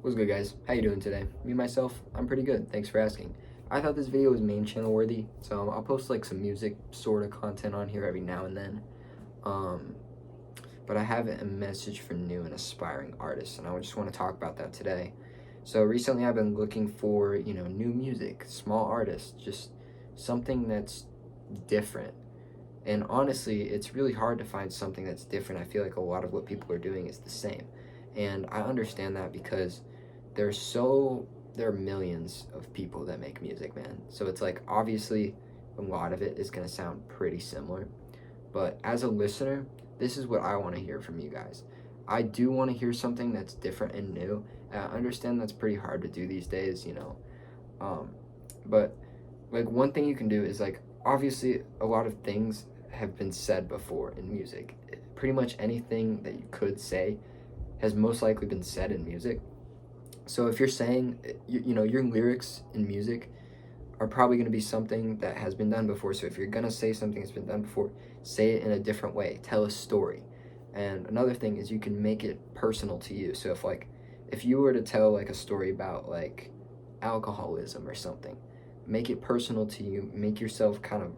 What's good, guys? How you doing today? Me myself, I'm pretty good. Thanks for asking. I thought this video was main channel worthy, so I'll post like some music sort of content on here every now and then. Um, but I have a message for new and aspiring artists, and I just want to talk about that today. So recently, I've been looking for new music, small artists, just something that's different. And honestly, it's really hard to find something that's different. I feel like a lot of what people are doing is the same. And I understand that because there are millions of people that make music, man. So it's like obviously a lot of it is going to sound pretty similar. But as a listener, this is what I want to hear from you guys. I do want to hear something that's different and new. I understand that's pretty hard to do these days. Um, but like one thing you can do is like obviously a lot of things have been said before in music. Pretty much anything that you could say has most likely been said in music. So if you're saying, your lyrics in music are probably going to be something that has been done before. So if you're going to say something that's been done before, say it in a different way. Tell a story. And another thing is you can make it personal to you. So if you were to tell like a story about like alcoholism or something, make it personal to you. Make yourself kind of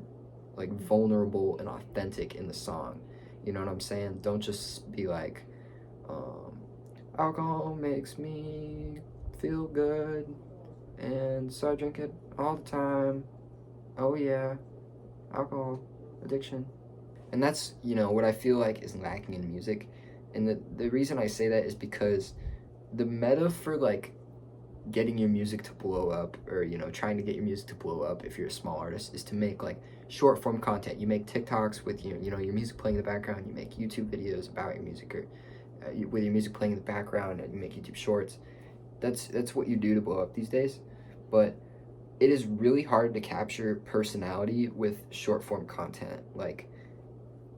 like vulnerable and authentic in the song. You know what I'm saying? Don't just be like, alcohol makes me feel good, and so I drink it all the time. Oh yeah, alcohol addiction. And that's, what I feel like is lacking in music. And the reason I say that is because the meta for like getting your music to blow up, or trying to get your music to blow up if you're a small artist, is to make like short form content. You make TikToks with your music playing in the background. You make YouTube videos about your music, or with your music playing in the background, and you make YouTube shorts. That's what you do to blow up these days. But it is really hard to capture personality with short form content. Like,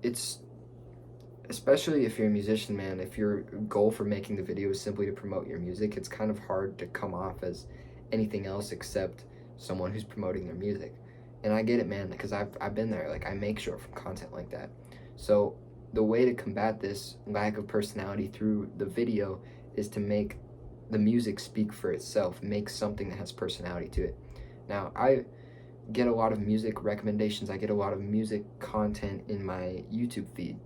it's, especially if you're a musician, man, if your goal for making the video is simply to promote your music, it's kind of hard to come off as anything else except someone who's promoting their music. And I get it, man, because I've been there. Like, I make short form content like that. So the way to combat this lack of personality through the video is to make the music speak for itself, make something that has personality to it. Now, I get a lot of music recommendations, I get a lot of music content in my YouTube feed,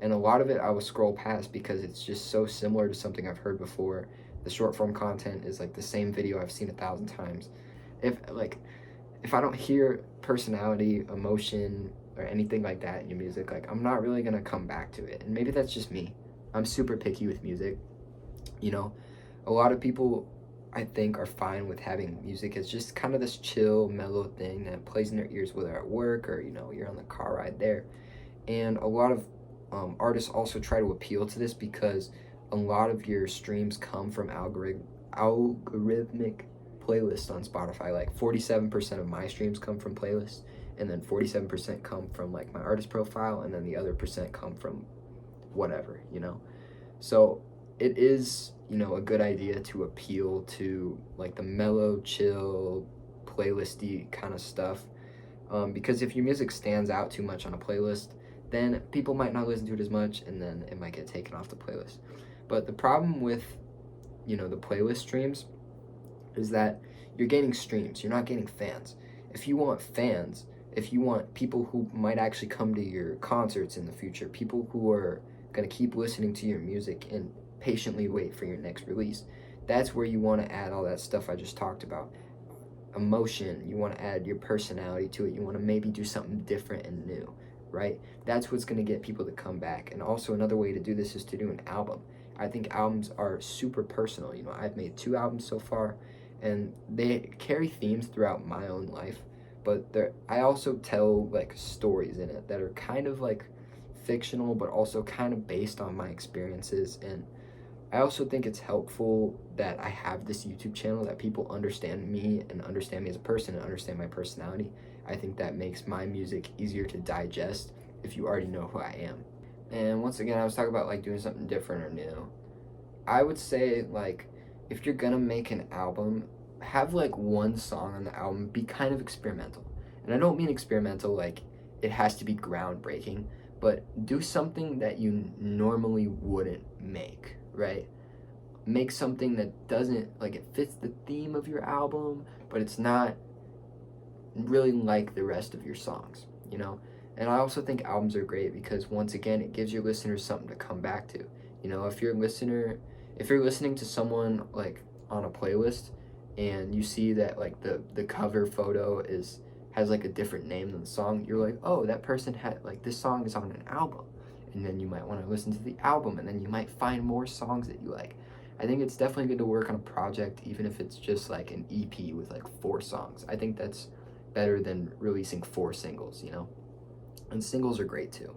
and a lot of it I will scroll past because it's just so similar to something I've heard before. The short form content is like the same video I've seen 1,000 times. If I don't hear personality, emotion, or anything like that in your music, like, I'm not really gonna come back to it. And maybe that's just me. I'm super picky with music. A lot of people, I think, are fine with having music as just kind of this chill, mellow thing that plays in their ears, whether at work or you're on the car ride there. And a lot of artists also try to appeal to this because a lot of your streams come from algorithmic playlists on Spotify. Like 47% of my streams come from playlists, and then 47% come from like my artist profile, and then the other percent come from whatever. So it is, a good idea to appeal to like the mellow, chill, playlisty kind of stuff. Because if your music stands out too much on a playlist, then people might not listen to it as much, and then it might get taken off the playlist. But the problem with, the playlist streams is that you're gaining streams, you're not gaining fans. If you want fans, if you want people who might actually come to your concerts in the future, people who are going to keep listening to your music and patiently wait for your next release, that's where you want to add all that stuff I just talked about. Emotion, you want to add your personality to it, you want to maybe do something different and new, right? That's what's going to get people to come back. And also another way to do this is to do an album. I think albums are super personal. I've made 2 albums so far, and they carry themes throughout my own life, but I also tell like stories in it that are kind of like fictional, but also kind of based on my experiences. And I also think it's helpful that I have this YouTube channel, that people understand me and understand me as a person and understand my personality. I think that makes my music easier to digest if you already know who I am. And once again, I was talking about like doing something different or new. I would say, like, if you're gonna make an album, have like one song on the album be kind of experimental. And I don't mean experimental like it has to be groundbreaking, but do something that you normally wouldn't make, right? make something that doesn't, like, it fits the theme of your album, but it's not really like the rest of your songs, you know? And I also think albums are great because, once again, it gives your listeners something to come back to. You know, if you're listening to someone like on a playlist and you see that like the cover photo has like a different name than the song, you're like, oh, that person had, like, this song is on an album. And then you might want to listen to the album, and then you might find more songs that you like. I think it's definitely good to work on a project, even if it's just like an EP with like 4 songs. I think that's better than releasing 4 singles, you know? And singles are great too.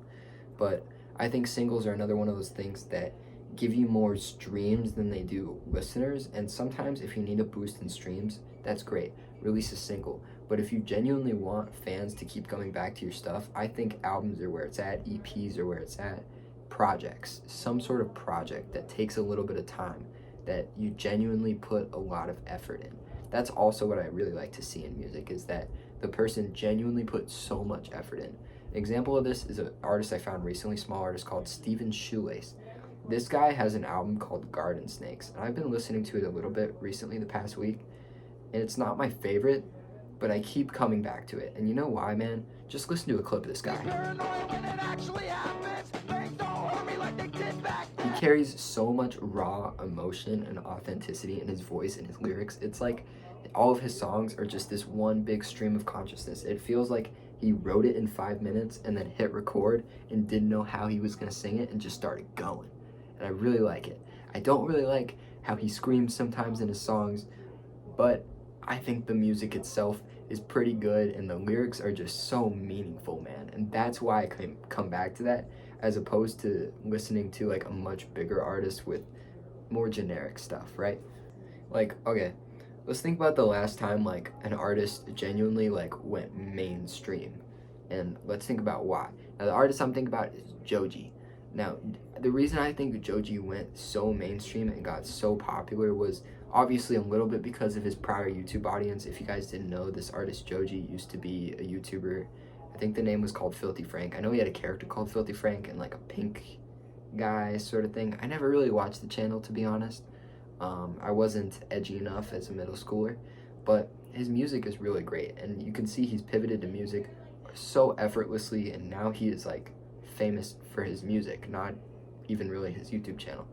But I think singles are another one of those things that give you more streams than they do listeners. And sometimes if you need a boost in streams, that's great. Release a single. But if you genuinely want fans to keep coming back to your stuff, I think albums are where it's at, EPs are where it's at, projects, some sort of project that takes a little bit of time, that you genuinely put a lot of effort in. That's also what I really like to see in music, is that the person genuinely put so much effort in. An example of this is an artist I found recently, small artist called Steven Shoelace. This guy has an album called Garden Snakes, and I've been listening to it a little bit recently, the past week, and it's not my favorite, but I keep coming back to it. And you know why, man? Just listen to a clip of this guy. He carries so much raw emotion and authenticity in his voice and his lyrics. It's like all of his songs are just this one big stream of consciousness. It feels like he wrote it in 5 minutes and then hit record and didn't know how he was going to sing it and just started going. And I really like it. I don't really like how he screams sometimes in his songs, but I think the music itself is pretty good, and the lyrics are just so meaningful, man. And that's why I can come back to that, as opposed to listening to like a much bigger artist with more generic stuff, right? Like, okay, let's think about the last time like an artist genuinely like went mainstream, and let's think about why. Now, the artist I'm thinking about is Joji. Now, the reason I think Joji went so mainstream and got so popular was obviously a little bit because of his prior YouTube audience. If you guys didn't know, this artist Joji used to be a YouTuber. I think the name was called Filthy Frank. I know he had a character called Filthy Frank and like a pink guy sort of thing. I never really watched the channel, to be honest. I wasn't edgy enough as a middle schooler, but his music is really great, and you can see he's pivoted to music so effortlessly, and now he is like famous for his music, not even really his YouTube channel.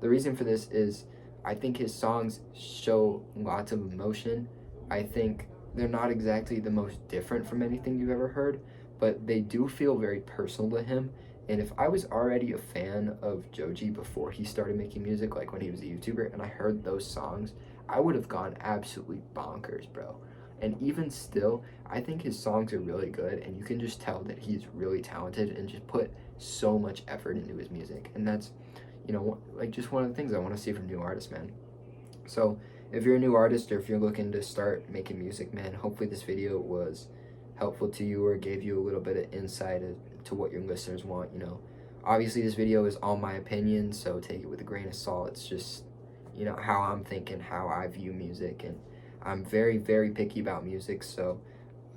The reason for this is I think his songs show lots of emotion. I think they're not exactly the most different from anything you've ever heard, but they do feel very personal to him. And if I was already a fan of Joji before he started making music, like when he was a YouTuber, and I heard those songs, I would have gone absolutely bonkers, bro. And even still, I think his songs are really good, and you can just tell that he's really talented and just put so much effort into his music. And that's, you know, like just one of the things I want to see from new artists, man. So if you're a new artist, or if you're looking to start making music, man, hopefully this video was helpful to you or gave you a little bit of insight to what your listeners want. You know, obviously this video is all my opinion, so take it with a grain of salt. It's just, you know, how I'm thinking, how I view music, and I'm very, very picky about music, so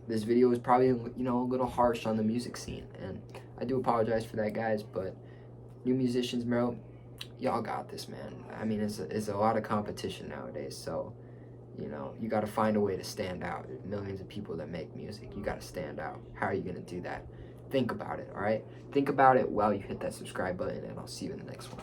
this video is probably, you know, a little harsh on the music scene, and I do apologize for that, guys. But new musicians, bro, y'all got this, man. I mean, it's a lot of competition nowadays, so, you know, you got to find a way to stand out. There's millions of people that make music. You got to stand out. How are you going to do that? Think about it, all right? Think about it while you hit that subscribe button, and I'll see you in the next one.